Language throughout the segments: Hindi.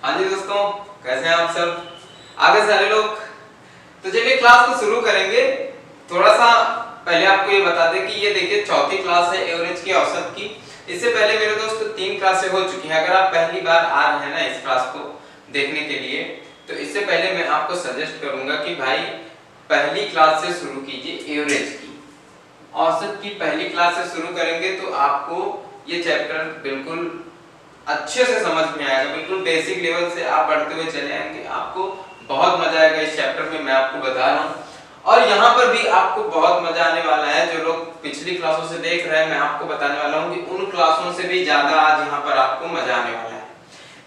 हाँ जी दोस्तों, कैसे हैं आप सब? आगे सारे लोग। तो चलिए क्लास को शुरू करेंगे। थोड़ा सा पहले आपको ये बता दें कि ये देखिए चौथी क्लास है एवरेज की औसत की। इससे पहले मेरे दोस्त 3 क्लासें हो चुकी हैं। अगर आप पहली बार आ रहे हैं ना इस क्लास को देखने के लिए, तो इससे पहले मैं आपको सजेस्ट करूंगा कि भाई पहली क्लास से शुरू कीजिए। एवरेज की औसत की पहली क्लास से शुरू करेंगे तो आपको ये चैप्टर बिल्कुल अच्छे से समझ में आएगा। बिल्कुल बेसिक लेवल से आप बढ़ते हुए चले आएंगे, आपको बहुत मजा आएगा इस चैप्टर में, मैं आपको बता रहा हूँ। और यहाँ पर भी आपको बहुत मजा आने वाला है। जो लोग पिछली क्लासों से देख रहे हैं, मैं आपको बताने वाला हूँ कि उन क्लासों से भी ज्यादा आज यहाँ पर आपको मजा आने वाला है।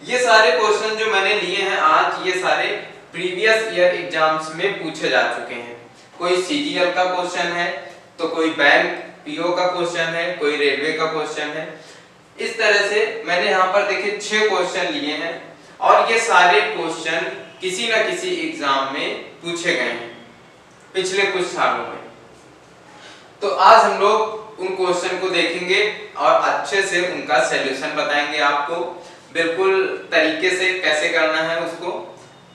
ये सारे क्वेश्चन जो मैंने लिए हैं आज, ये सारे प्रीवियस ईयर एग्जाम्स में पूछे जा चुके हैं। कोई सीजीएल का क्वेश्चन है, तो कोई बैंक पीओ का क्वेश्चन है, कोई रेलवे का क्वेश्चन है। इस तरह से मैंने यहाँ पर देखिए 6 क्वेश्चन लिए हैं और ये सारे क्वेश्चन किसी न किसी एग्जाम में पूछे गए हैं पिछले कुछ सालों में। तो आज हम लोग उन क्वेश्चन को देखेंगे और अच्छे से उनका सलूशन बताएंगे आपको, बिल्कुल तरीके से कैसे करना है उसको।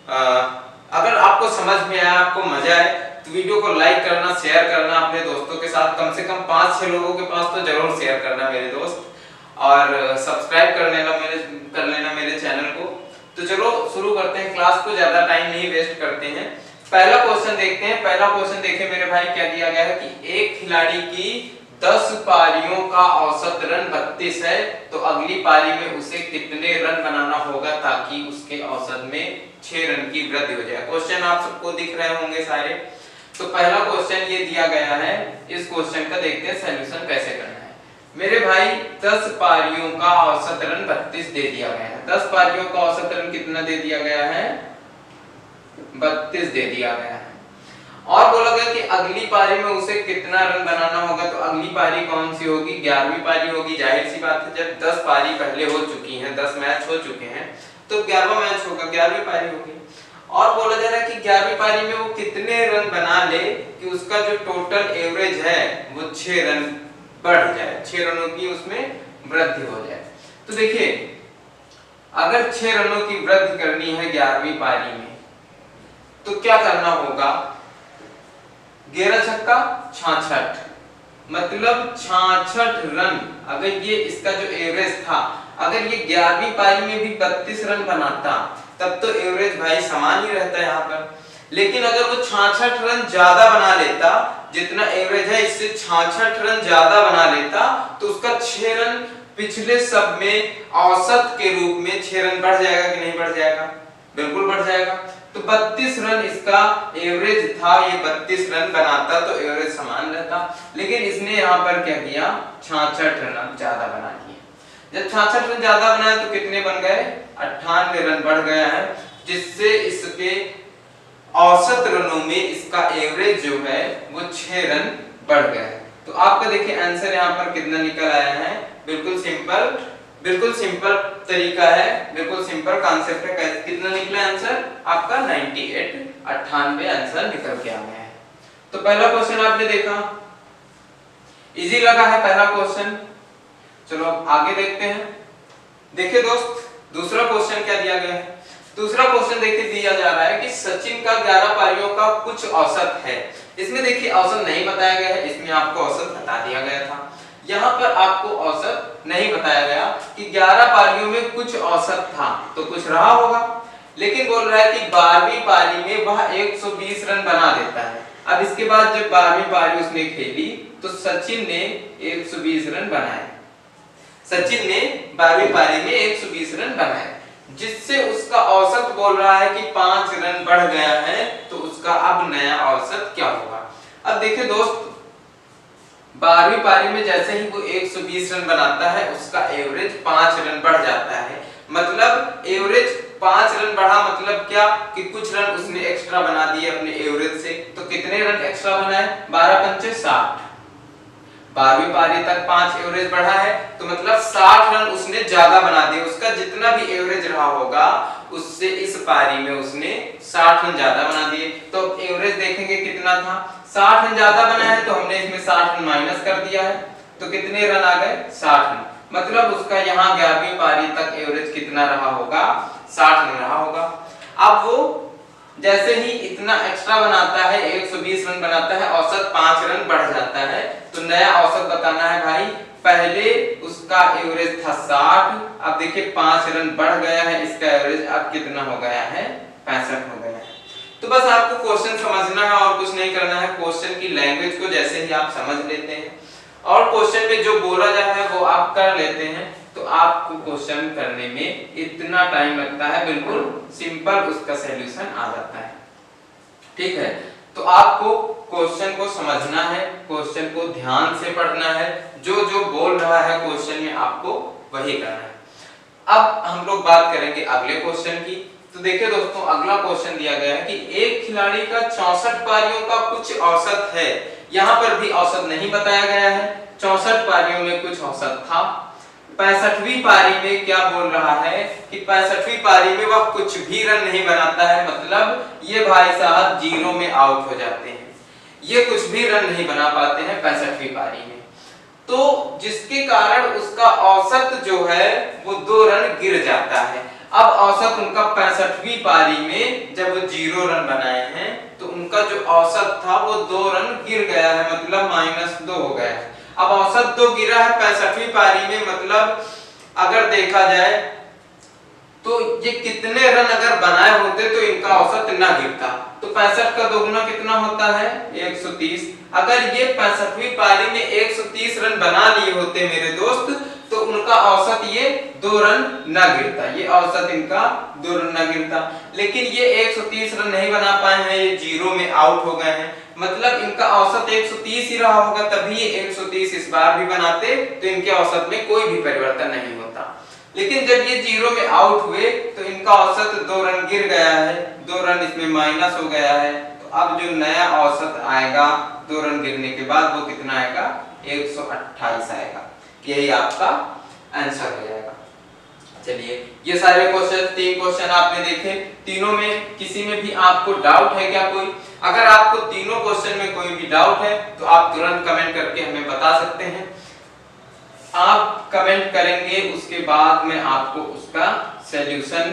अगर आपको समझ में आया, आपको मजा आए, तो वीडियो को लाइक करना, शेयर करना अपने दोस्तों के साथ। कम से कम 5-6 लोगों के पास तो जरूर शेयर करना मेरे दोस्त, और सब्सक्राइब कर लेना मेरे चैनल को। तो चलो शुरू करते हैं क्लास को, ज्यादा टाइम नहीं वेस्ट करते हैं। पहला क्वेश्चन देखते हैं। पहला क्वेश्चन देखें मेरे भाई, क्या दिया गया है कि एक खिलाड़ी की 10 पारियों का औसत रन 32 है, तो अगली पारी में उसे कितने रन बनाना होगा ताकि उसके औसत में 6 रन की वृद्धि हो जाए। क्वेश्चन आप सबको दिख रहे होंगे सारे। तो पहला क्वेश्चन ये दिया गया है। इस क्वेश्चन का देखते हैं सॉल्यूशन कैसे करना है। मेरे भाई 10 पारियों का औसत रन 32 दे दिया गया है। 10 पारियों का औसत रन कितना दे दिया गया है? 32 दे दिया गया है। और बोला गया कि अगली पारी में उसे कितना रन बनाना होगा। तो अगली पारी कौन सी होगी? 11वीं पारी होगी। जाहिर सी बात है, जब 10 पारी पहले हो चुकी हैं, 10 मैच हो चुके हैं, तो 11वां मैच होगा, 11वीं पारी होगी। और बोला जा रहा है कि 11वीं पारी में वो कितने रन बना ले कि उसका जो टोटल एवरेज है वो 6 रन बढ़ जाए, 6 रनों की उसमें वृद्धि हो जाए। तो देखिए, अगर 6 रनों की वृद्धि करनी है 11वीं पारी में, तो क्या करना होगा? 11 छक्का 66, मतलब 66 रन। अगर ये इसका जो एवरेज था, अगर ये 11वीं पारी में भी 32 रन बनाता, तब तो एवरेज भाई समान ही रहता है यहाँ पर। लेकिन अगर वो 66 रन ज्यादा बना लेता, जितना एवरेज है इससे 66 रन ज्यादा बना लेता, तो उसका 6 रन पिछले सब में औसत के रूप में 6 रन बढ़ जाएगा कि नहीं बढ़ जाएगा? बिल्कुल बढ़ जाएगा। तो 32 रन इसका एवरेज था, ये 32 रन बनाता तो एवरेज समान रहता। लेकिन इसने यहाँ पर क्या किया? 66 रन ज्यादा बना दिए। जब 66 रन ज्यादा बनाए तो कितने बन गए? 98 रन बढ़ गया है, जिससे इसके औसत रनों में इसका एवरेज जो है वो 6 रन बढ़ गया है। तो आपका देखिए आंसर यहाँ पर कितना निकल आया है। बिल्कुल सिंपल तरीका है, बिल्कुल सिंपल कॉन्सेप्ट है। कितना निकला आंसर आपका? 98 आंसर निकल के आ गया है। तो पहला क्वेश्चन आपने देखा, इजी लगा है पहला क्वेश्चन। चलो अब आगे देखते हैं। देखिए दोस्त, दूसरा क्वेश्चन क्या दिया गया है। दूसरा क्वेश्चन देखिए दिया जा रहा है कि सचिन का 11 पारियों का कुछ औसत है। इसमें देखिए औसत नहीं बताया गया है, इसमें आपको औसत बता दिया गया था। यहाँ पर आपको औसत नहीं बताया गया कि 11 पारियों में कुछ औसत था, तो कुछ रहा होगा। लेकिन बोल रहा है कि 12वीं पारी में वह 120 रन बना देता है। अब इसके बाद जब 12वीं पारी उसने खेली, तो सचिन ने 120 रन बनाए। सचिन ने 12वीं पारी में 120 रन बनाए, जिससे उसका औसत बोल रहा है कि 5 रन बढ़ गया है। तो उसका अब नया औसत क्या होगा? अब देखिए दोस्त, 12वीं पारी में जैसे ही वो 120 रन बनाता है, उसका एवरेज 5 रन बढ़ जाता है। मतलब एवरेज 5 रन बढ़ा, मतलब क्या कि कुछ रन उसने एक्स्ट्रा बना दिए अपने एवरेज से। तो कितने रन एक्स्ट्रा बनाए? 12 पंचे 60। 12वीं पारी तक 5 एवरेज बढ़ा है, तो मतलब 60 रन उसने ज्यादा बना दिए। उसका जितना भी एवरेज रहा होगा, उससे इस पारी में उसने 60 रन ज्यादा बना दिए। तो एवरेज देखेंगे कितना था? 60 रन ज्यादा बना है, तो हमने इसमें 60 रन माइनस कर दिया है। तो कितने रन आ गए? 60 रन। मतलब उसका यहाँ 11वीं पारी तक एवरेज कितना रहा होगा, 60 रन रहा होगा। अब वो जैसे ही इतना एक्स्ट्रा बनाता है, 120 रन बनाता है, औसत 5 रन बढ़ जाता है। तो नया औसत बताना है भाई, पहले उसका एवरेज था 60, अब देखिए 5 रन बढ़ गया है, इसका एवरेज अब कितना हो गया है, 65 हो गया है। तो बस आपको क्वेश्चन समझना है और कुछ नहीं करना है। क्वेश्चन की लैंग्वेज को जैसे ही आप समझ लेते हैं और क्वेश्चन में जो बोला जा रहा है वो आप कर लेते हैं, तो आपको क्वेश्चन करने में इतना टाइम लगता है, बिल्कुल सिंपल उसका सॉल्यूशन आ जाता है। ठीक है, तो आपको क्वेश्चन को समझना है, क्वेश्चन को ध्यान से पढ़ना है, जो जो बोल रहा है क्वेश्चन में आपको वही करना है। अब हम लोग बात करेंगे अगले क्वेश्चन की। तो देखिए दोस्तों, अगला क्वेश्चन दिया गया है कि एक खिलाड़ी का 64 पारियों का कुछ औसत है। यहाँ पर भी औसत नहीं बताया गया है, 64 पारियों में कुछ औसत था। 65वीं पारी में क्या बोल रहा है कि 65वीं पारी में वह कुछ भी रन नहीं बनाता है, मतलब ये भाई साहब जीरो में आउट हो जाते हैं, ये कुछ भी रन नहीं बना पाते हैं 65वीं पारी में। तो जिसके कारण उसका औसत जो है वो 2 रन गिर जाता है। अब औसत उनका 65वीं पारी में जब वो 0 रन बनाए हैं तो उनका जो औसत था वो 2 रन गिर गया है, मतलब -2 हो गया है। अब औसत 2 गिरा है 65वीं पारी में, मतलब अगर देखा जाए तो ये कितने रन अगर बनाए होते तो इनका औसत ना गिरता। तो 65 का दोगुना कितना होता है, 130। अगर ये 65वीं पारी में 130 रन बना लिए होते मेरे दोस्त, तो उनका औसत ये 2 रन ना गिरता, ये औसत इनका 2 रन ना गिरता। लेकिन ये 130 रन नहीं बना पाए हैं, ये जीरो में आउट हो गए हैं, मतलब इनका औसत 130 ही रहा होगा, तभी ये 130 इस बार भी बनाते तो इनके औसत में कोई भी परिवर्तन नहीं होता। लेकिन जब ये जीरो में आउट हुए तो इनका औसत 2 रन गिर गया है, 2 रन इसमें माइनस हो गया है। तो अब जो नया औसत आएगा 2 रन गिरने के बाद वो कितना आएगा, 128 आएगा। यही आपका आंसर हो जाएगा। चलिए, ये सारे क्वेश्चन 3 क्वेश्चन आपने देखे, तीनों में किसी में भी आपको डाउट है क्या कोई? अगर आपको तीनों क्वेश्चन में कोई भी डाउट है तो आप तुरंत कमेंट करके हमें बता सकते हैं। आप कमेंट करेंगे, उसके बाद मैं आपको उसका सॉल्यूशन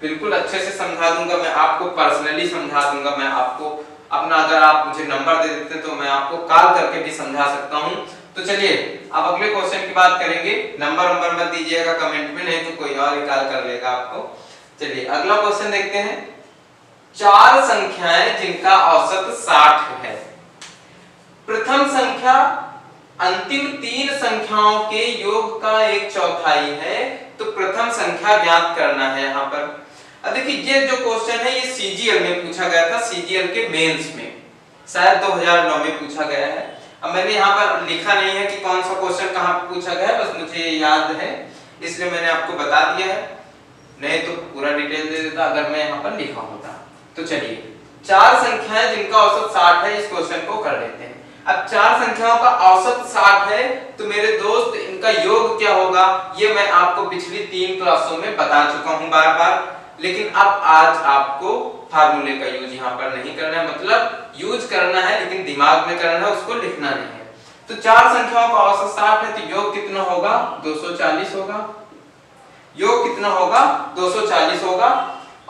बिल्कुल अच्छे से समझा दूंगा, मैं आपको पर्सनली समझा दूंगा। मैं आपको अपना, अगर आप मुझे नंबर दे देते तो मैं आपको कॉल करके भी समझा सकता हूं। तो चलिए अब अगले क्वेश्चन की बात करेंगे। नंबर मत दीजिएगा कमेंट में, नहीं तो कोई और ही कॉल कर लेगा आपको। चलिए अगला क्वेश्चन देखते हैं। 4 संख्याएं जिनका औसत 60 है। प्रथम संख्या अंतिम 3 संख्याओं के योग का 1/4 है, तो प्रथम संख्या ज्ञात करना है। यहाँ पर अब देखिए, ये जो क्वेश्चन है ये सीजीएल में पूछा गया था, सीजीएल के मेंस में, शायद 2009 में पूछा गया है। अब मैंने यहाँ पर लिखा नहीं है कि कौन सा क्वेश्चन कहाँ पे पूछा गया है, बस मुझे याद है इसलिए मैंने आपको बता दिया है, नहीं तो पूरा डिटेल दे देता अगर मैं यहाँ पर लिखा होता। तो चलिए, 4 संख्याएं जिनका औसत 60 है, इस क्वेश्चन को कर लेते हैं। अब 4 संख्याओं का औसत 60 है, तो मेरे दोस्त इनका योग क्या होगा ये मैं आपको पिछली 3 क्लासों में बता चुका हूं बार बार। लेकिन अब आज आपको फार्मूले का यूज यहाँ पर नहीं करना है, मतलब यूज करना है लेकिन दिमाग में करना है, उसको लिखना नहीं है। तो 4 संख्याओं का औसत 60 है, तो योग कितना होगा, 240 होगा। योग कितना होगा, 240 होगा।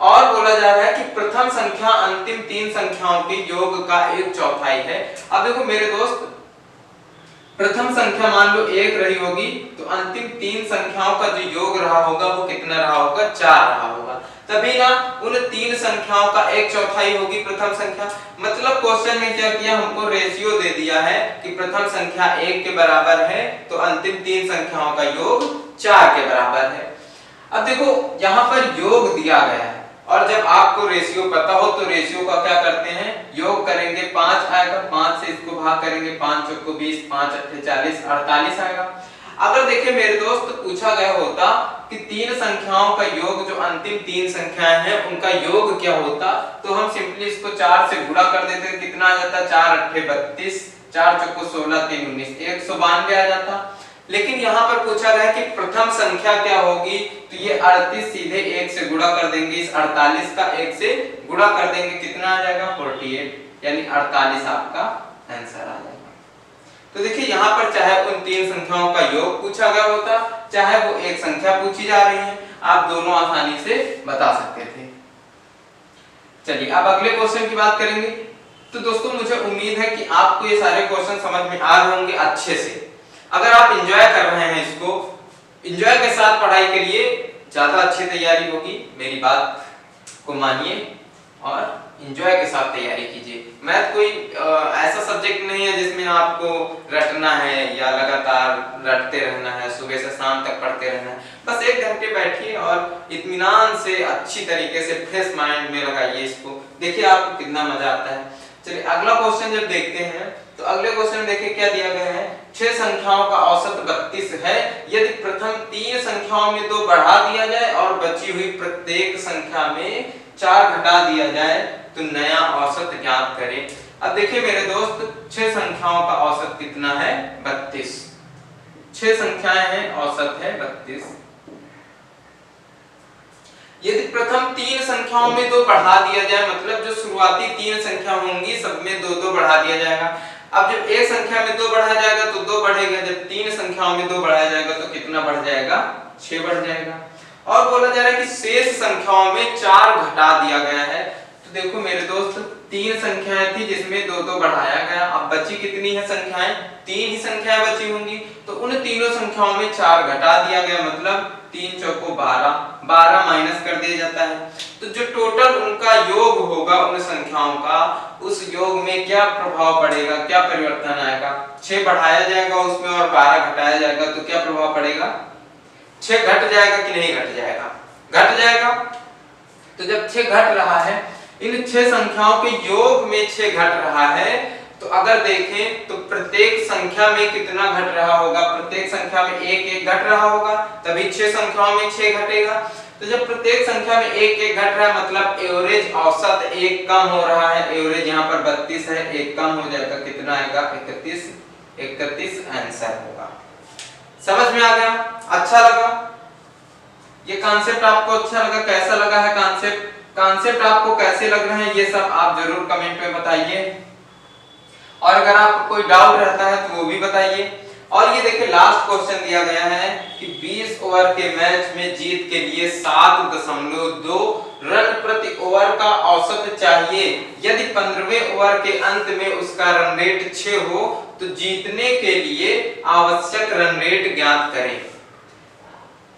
और बोला जा रहा है कि प्रथम संख्या अंतिम 3 संख्याओं के योग का 1/4 है। अब देखो मेरे दोस्त, प्रथम संख्या मान लो 1 रही होगी, तो अंतिम 3 संख्याओं का जो योग रहा होगा वो कितना रहा होगा, 4 रहा होगा। तभी ना उन 3 संख्याओं का 1/4 होगी प्रथम संख्या। मतलब क्वेश्चन में क्या किया, हमको रेशियो दे दिया है कि प्रथम संख्या 1 के बराबर है, तो अंतिम 3 संख्याओं का योग 4 के बराबर है। अब देखो यहाँ पर योग दिया गया है, और जब आपको रेशियो पता हो तो रेशियो का क्या करते हैं, योग करेंगे, 5 आएगा, 5 से इसको भाग करेंगे, 5 चौको 20, 5 अट्ठे 40, 48 आएगा। अगर देखिए मेरे दोस्त पूछा गया होता कि 3 संख्याओं का योग, जो अंतिम 3 संख्याएं हैं उनका योग क्या होता, तो हम सिंपली इसको 4 से गुणा कर देते, कितना आ जाता, 4 अट्ठे 32, 4 चौको 16, 3 19, 192 आ जाता। लेकिन यहाँ पर पूछा गया कि प्रथम संख्या क्या होगी, तो ये 38 सीधे 1 से गुणा कर देंगे, इस 48 का 1 से गुणा कर देंगे, कितना आ जाएगा, 48, यानी 48 आपका आंसर आ जाएगा। तो देखिए यहाँ पर चाहे उन तीन संख्याओं का योग पूछा गया होता, चाहे वो एक संख्या पूछी जा रही है, आप दोनों आसानी से बता सकते थे। चलिए अब अगले क्वेश्चन की बात करेंगे। तो दोस्तों मुझे उम्मीद है कि आपको ये सारे क्वेश्चन समझ में आ रहे होंगे अच्छे से। अगर आप एंजॉय कर रहे हैं इसको, एंजॉय के साथ पढ़ाई करिए, ज्यादा अच्छी तैयारी होगी। मेरी बात को मानिए और एंजॉय के साथ तैयारी कीजिए। मैथ कोई ऐसा सब्जेक्ट नहीं है जिसमें आपको रटना है या लगातार रटते रहना है, सुबह से शाम तक पढ़ते रहना है। बस 1 घंटे बैठिए और इत्मीनान से अच्छी तरीके से फ्रेश माइंड में लगाइए इसको, देखिए आपको कितना मजा आता है। चलिए अगला क्वेश्चन जब देखते हैं तो अगले क्वेश्चन देखिए क्या दिया गया है। 6 संख्याओं का औसत 32 है। यदि प्रथम 3 संख्याओं में 2 बढ़ा दिया जाए और बची हुई प्रत्येक संख्या में 4 घटा दिया जाए तो नया औसत ज्ञात करें। अब देखिए मेरे दोस्त, 6 संख्याओं का औसत कितना है? 32। 6 संख्याएं हैं, औसत है 32। यदि प्रथम 3 संख्याओं में 2 बढ़ा दिया जाए, मतलब जो शुरुआती 3 संख्या होंगी सब में 2-2 बढ़ा दिया जाएगा। अब जब एक संख्या में 2 बढ़ाया जाएगा तो 2 बढ़ेगा, जब 3 संख्याओं में 2 बढ़ाया जाएगा तो कितना बढ़ जाएगा? 6 बढ़ जाएगा। और बोला जा रहा है कि शेष संख्याओं में 4 घटा दिया गया है। तो देखो मेरे दोस्त, 3 संख्याएं थी जिसमें 2-2 बढ़ाया गया, अब बची कितनी है संख्याएं? 3 ही संख्याएं बची होंगी, तो उन तीनों संख्याओं में 4 घटा दिया गया, मतलब 3 चौको 12, 12 माइनस कर दिया जाता है। तो जो टोटल उनका योग होगा उन संख्याओं का, उस योग में क्या प्रभाव पड़ेगा, क्या परिवर्तन आएगा? 6 बढ़ाया जाएगा उसमें और 12 घटाया जाएगा तो क्या प्रभाव पड़ेगा? 6 घट जाएगा कि नहीं घट जाएगा? घट जाएगा। तो जब 6 घट रहा है, इन 6 संख्याओं के योग में 6 घट रहा है, तो अगर देखें तो प्रत्येक संख्या में कितना घट रहा होगा? प्रत्येक संख्या में 1-1 घट रहा होगा, तभी 6 संख्याओं में 6 घटेगा। तो जब प्रत्येक संख्या में 1-1 घट रहा है, मतलब एवरेज औसत 1 कम हो रहा है। एवरेज यहाँ पर 32 है, 1 कम हो जाएगा, कितना आएगा? 31। 31 आंसर होगा। समझ में आ गया? अच्छा लगा? ये कॉन्सेप्ट आपको अच्छा लगा? कैसा लगा है कॉन्सेप्ट? कॉन्सेप्ट आपको कैसे लग रहे हैं ये सब आप जरूर कमेंट में बताइए। और अगर आपको कोई डाउट रहता है तो वो भी बताइए। और ये देखिए लास्ट क्वेश्चन दिया गया है कि 20 ओवर के मैच में जीत के लिए 7.2 रन प्रति ओवर का औसत चाहिए। यदि 15वें ओवर के अंत में उसका रन रेट 6 हो तो जीतने के लिए आवश्यक रन रेट ज्ञात करें।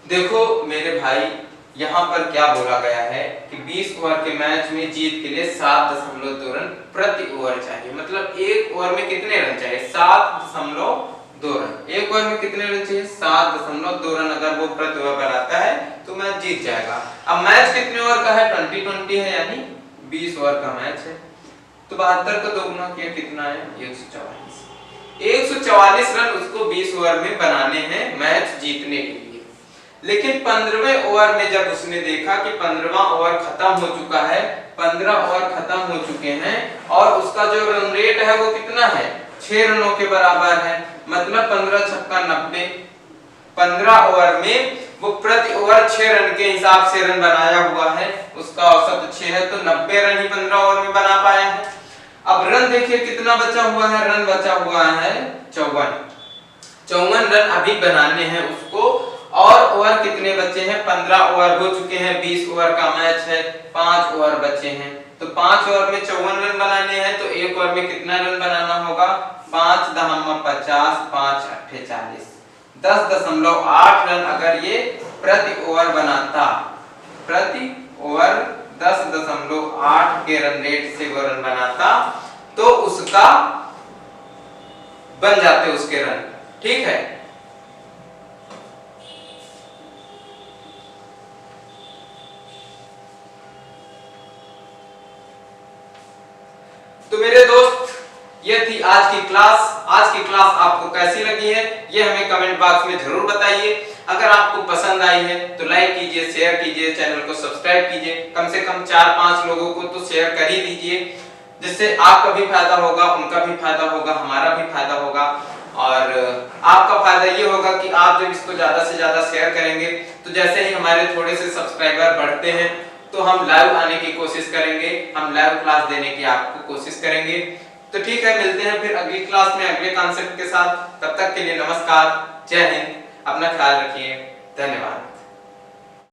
देखो मेरे भाई, यहाँ पर क्या बोला गया है कि 20 ओवर के मैच में जीत के लिए 7.2 रन प्रति ओवर चाहिए, मतलब 1 ओवर में कितने रन चाहिए? 7.2 रन। 1 ओवर में कितने रन चाहिए? 7.2 रन। अगर वो प्रति ओवर बनाता है तो मैच जीत जाएगा। अब मैच कितने ओवर का है? 20-20 है, यानी 20 ओवर का मैच है। तो 72 का 2 गुना किया कितना है? 144। 144 रन उसको 20 ओवर में बनाने हैं मैच जीतने के लिए। लेकिन 15वें ओवर में जब उसने देखा कि 15वां ओवर खत्म हो चुका है, 15 ओवर खत्म हो चुके हैं और उसका जो रन रेट है वो कितना है? 6 रनों के बराबर है, मतलब 15 छक्का 90। 15 ओवर में वो प्रति ओवर 6 रन के हिसाब से रन बनाया हुआ है, उसका औसत 6 है, तो 90 रन ही 15 ओवर में बना पाया है। अब रन देखिए कितना बचा हुआ है? रन बचा हुआ है 54 रन अभी बनाने हैं उसको। और ओवर कितने बचे हैं? 15 ओवर हो चुके हैं, 20 ओवर का मैच है, 5 ओवर बचे हैं। तो 5 ओवर में 54 रन बनाने हैं, तो 1 ओवर में कितना रन बनाना होगा? 5 दहम 50, 5 अट्ठे 40, 10.8 रन अगर ये प्रति ओवर बनाता, प्रति ओवर 10.8 के रन रेट से वो रन बनाता तो उसका बन जाते उसके रन। ठीक है, तो मेरे दोस्त ये थी आज की क्लास। आज की क्लास आपको कैसी लगी है ये हमें कमेंट बॉक्स में जरूर बताइए। अगर आपको पसंद आई है तो लाइक कीजिए, शेयर कीजिए, चैनल को सब्सक्राइब कीजिए। कम से कम 4-5 लोगों को तो शेयर कर ही दीजिए, जिससे आपका भी फायदा होगा, उनका भी फायदा होगा, हमारा भी फायदा होगा। और आपका फायदा ये होगा कि आप जब इसको ज्यादा से ज्यादा शेयर करेंगे तो जैसे ही हमारे थोड़े से सब्सक्राइबर बढ़ते हैं तो हम लाइव आने की कोशिश करेंगे, हम लाइव क्लास देने की आपको कोशिश करेंगे। तो ठीक है, मिलते हैं फिर अगली क्लास में अगले कॉन्सेप्ट के साथ। तब तक के लिए नमस्कार, जय हिंद, अपना ख्याल रखिए, धन्यवाद।